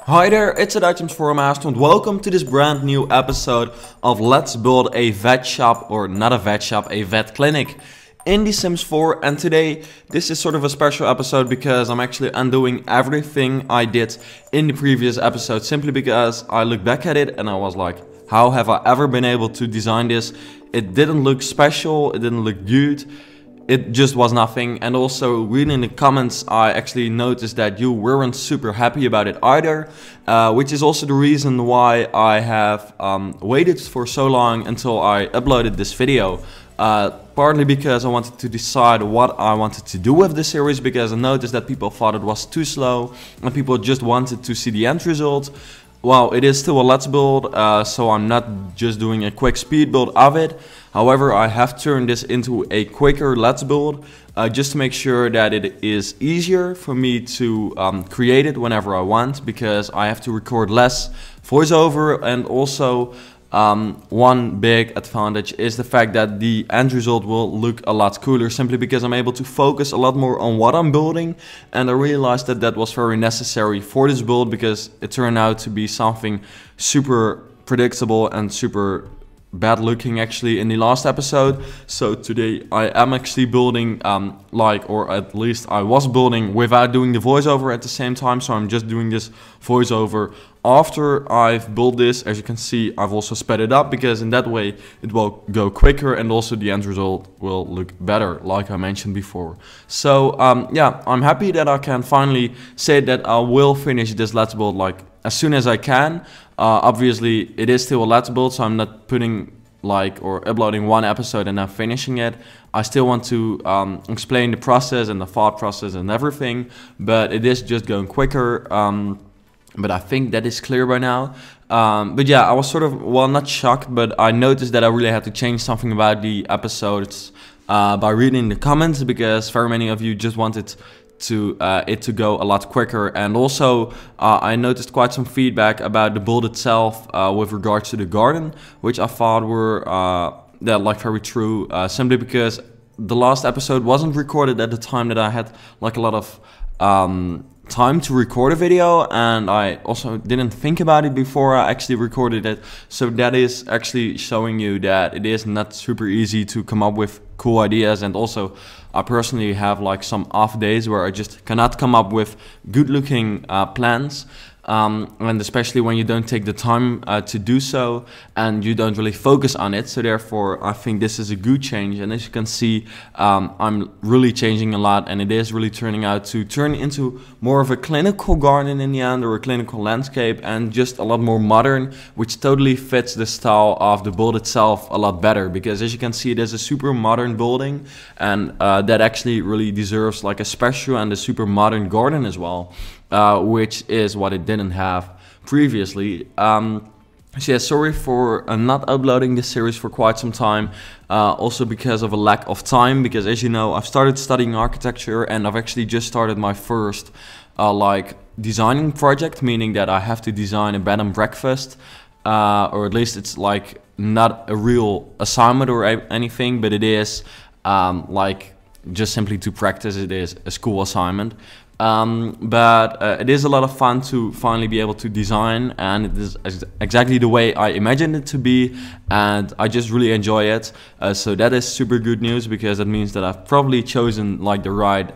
Hi there, it's items for Master and welcome to this brand new episode of Let's Build a Vet Shop, or not a vet shop, a vet clinic in The Sims 4. And today this is sort of a special episode because I'm actually undoing everything I did in the previous episode, simply because I look back at it and I was like, how have I ever been able to design this? It didn't look special, it didn't look good. It just was nothing. And also reading the comments, I actually noticed that you weren't super happy about it either, which is also the reason why I have waited for so long until I uploaded this video. Partly because I wanted to decide what I wanted to do with the series, because I noticed that people thought it was too slow and people just wanted to see the end result. Well, it is still a Let's Build, so I'm not just doing a quick speed build of it. However, I have turned this into a quicker Let's Build, just to make sure that it is easier for me to create it whenever I want, because I have to record less voiceover. And also one big advantage is the fact that the end result will look a lot cooler, simply because I'm able to focus a lot more on what I'm building. And I realized that that was very necessary for this build, because it turned out to be something super predictable and super bad looking actually in the last episode. So today I am actually building or at least I was building without doing the voiceover at the same time. So I'm just doing this voiceover after I've built this. As you can see, I've also sped it up, because in that way it will go quicker and also the end result will look better, like I mentioned before. So yeah, I'm happy that I can finally say that I will finish this Let's Build like as soon as I can. Obviously it is still a Let's Build, so I'm not putting or uploading one episode and then finishing it. I still want to explain the process and the thought process and everything, but it is just going quicker. But I think that is clear by now. But yeah, I was sort of, well, not shocked, but I noticed that I really had to change something about the episodes by reading the comments, because very many of you just wanted it to go a lot quicker. And also I noticed quite some feedback about the build itself with regards to the garden, which I thought were very true, simply because the last episode wasn't recorded at the time that I had like a lot of time to record a video, and I also didn't think about it before I actually recorded it. So that is actually showing you that it is not super easy to come up with cool ideas. And also I personally have like some off days where I just cannot come up with good looking plans. And especially when you don't take the time to do so and you don't really focus on it. So therefore I think this is a good change, and as you can see, I'm really changing a lot, and it is really turning out to turn into more of a clinical garden in the end, or a clinical landscape, and just a lot more modern, which totally fits the style of the build itself a lot better, because as you can see, it is a super modern building, and that actually really deserves like a special and a super modern garden as well. Which is what it didn't have previously. So yeah, sorry for not uploading this series for quite some time, also because of a lack of time, because as you know, I've started studying architecture and I've actually just started my first designing project, meaning that I have to design a bed and breakfast, or at least it's like not a real assignment or anything, but it is just simply to practice. It is a school assignment. But it is a lot of fun to finally be able to design, and it is exactly the way I imagined it to be, and I just really enjoy it. So that is super good news, because that means that I've probably chosen like the right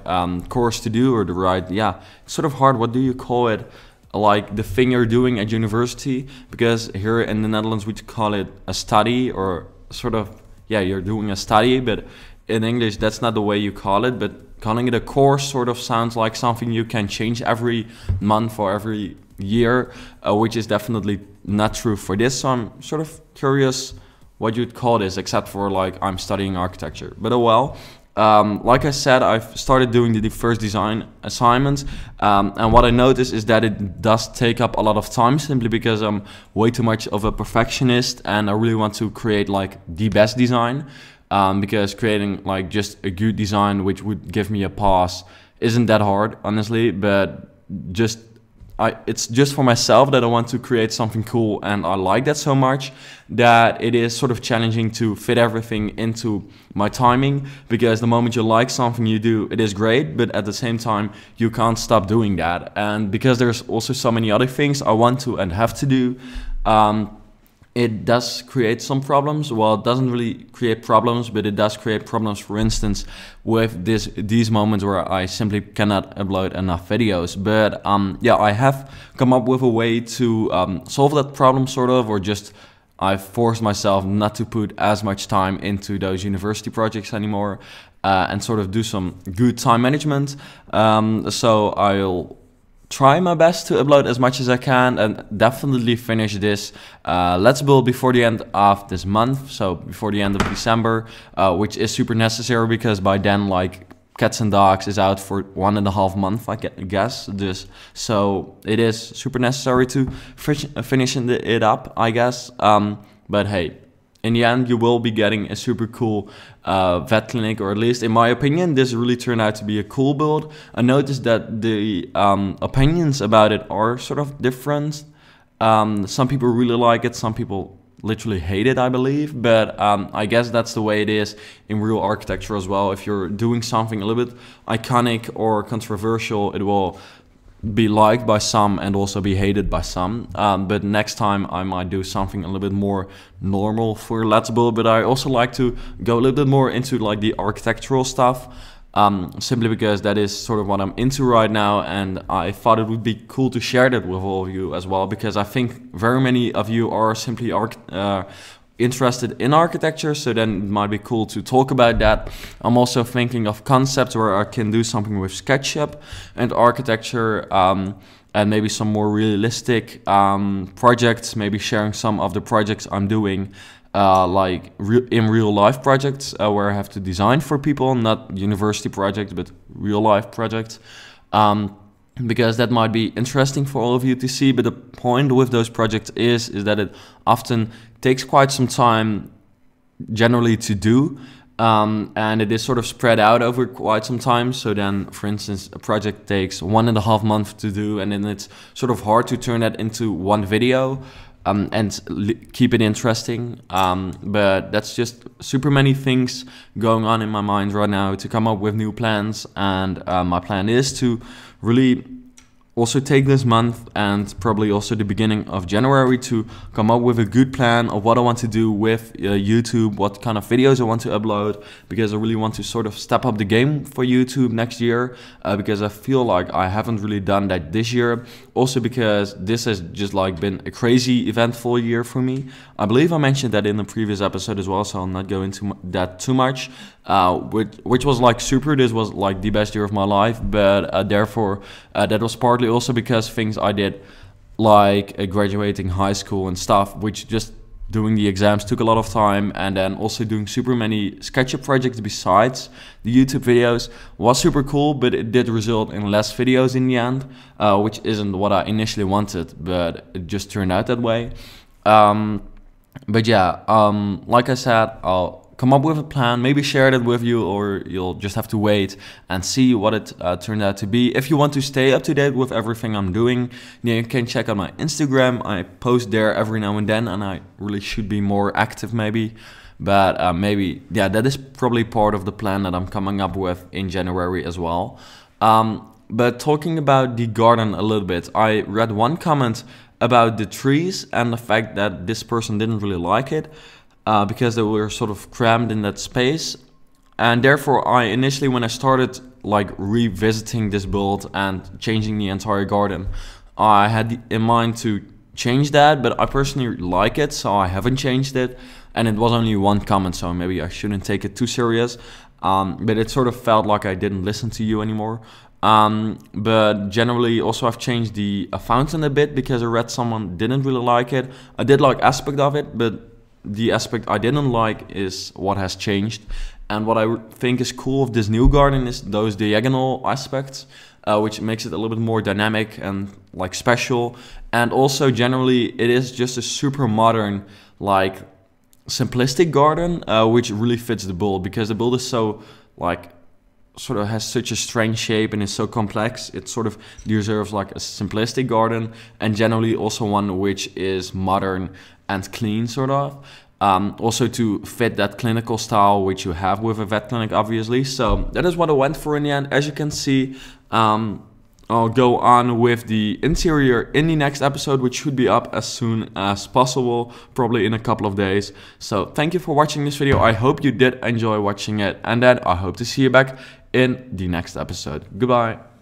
course to do, or the right, yeah, it's sort of hard, what do you call it, like the thing you're doing at university, because here in the Netherlands we call it a study, or sort of, yeah, you're doing a study, but in English that's not the way you call it. But calling it a course sort of sounds like something you can change every month or every year, which is definitely not true for this. So I'm sort of curious what you'd call this, except for like I'm studying architecture. But oh well. Like I said, I've started doing the first design assignments, and what I noticed is that it does take up a lot of time, simply because I'm way too much of a perfectionist and I really want to create like the best design. Because creating like just a good design which would give me a pass isn't that hard, honestly, but just it's just for myself that I want to create something cool, and I like that so much that it is sort of challenging to fit everything into my timing, because the moment you like something you do, it is great, but at the same time you can't stop doing that. And because there's also so many other things I want to and have to do, it does create some problems. Well, it doesn't really create problems, but it does create problems, for instance, with these moments where I simply cannot upload enough videos. But yeah, I have come up with a way to solve that problem, sort of, or just I've forced myself not to put as much time into those university projects anymore, and sort of do some good time management. So I'll try my best to upload as much as I can, and definitely finish this Let's Build before the end of this month, so before the end of December, which is super necessary, because by then, like, Cats and Dogs is out for 1.5 months, I guess. So it is super necessary to finish it up, I guess. But hey, in the end, you will be getting a super cool vet clinic, or at least in my opinion, this really turned out to be a cool build. I noticed that the opinions about it are sort of different. Some people really like it, some people literally hate it, I believe, but I guess that's the way it is in real architecture as well. If you're doing something a little bit iconic or controversial, it will be liked by some and also be hated by some. But next time I might do something a little bit more normal for Let's Build. But I also like to go a little bit more into like the architectural stuff, simply because that is sort of what I'm into right now, and I thought it would be cool to share that with all of you as well, because I think very many of you are simply interested in architecture, so then it might be cool to talk about that. I'm also thinking of concepts where I can do something with SketchUp and architecture, and maybe some more realistic projects, maybe sharing some of the projects I'm doing, like in real life projects, where I have to design for people, not university projects, but real life projects. Because that might be interesting for all of you to see. But the point with those projects is that it often takes quite some time generally to do, and it is sort of spread out over quite some time. So then, for instance, a project takes 1.5 months to do, and then it's sort of hard to turn that into one video and keep it interesting. But that's just super many things going on in my mind right now to come up with new plans, and my plan is to really also take this month and probably also the beginning of January to come up with a good plan of what I want to do with YouTube, what kind of videos I want to upload, because I really want to sort of step up the game for YouTube next year, because I feel like I haven't really done that this year. Also because this has just like been a crazy eventful year for me. I believe I mentioned that in the previous episode as well, so I'll not go into that too much. Which was like super. This was like the best year of my life, but therefore that was partly also because things I did, like graduating high school and stuff, which just doing the exams took a lot of time, and then also doing super many SketchUp projects besides the YouTube videos was super cool, but it did result in less videos in the end, which isn't what I initially wanted, but it just turned out that way. But yeah, like I said, I'll come up with a plan, maybe share it with you, or you'll just have to wait and see what it turned out to be. If you want to stay up to date with everything I'm doing, then you can check out my Instagram. I post there every now and then, and I really should be more active maybe. But maybe, yeah, that is probably part of the plan that I'm coming up with in January as well. But talking about the garden a little bit, I read one comment about the trees and the fact that this person didn't really like it, because they were sort of crammed in that space. And therefore I initially, when I started like revisiting this build and changing the entire garden, I had in mind to change that, but I personally like it, so I haven't changed it. And it was only one comment, so maybe I shouldn't take it too serious. But it sort of felt like I didn't listen to you anymore. But generally also I've changed the fountain a bit, because I read someone didn't really like it. I did like aspect of it, but the aspect I didn't like is what has changed. And what I think is cool of this new garden is those diagonal aspects, which makes it a little bit more dynamic and like special. And also generally it is just a super modern, like simplistic garden, which really fits the build, because the build is so like sort of has such a strange shape and is so complex, it sort of deserves like a simplistic garden, and generally also one which is modern and clean, sort of. Also to fit that clinical style which you have with a vet clinic, obviously. So that is what I went for in the end. As you can see, I'll go on with the interior in the next episode, which should be up as soon as possible, probably in a couple of days. So thank you for watching this video. I hope you did enjoy watching it, and then I hope to see you back in the next episode. Goodbye.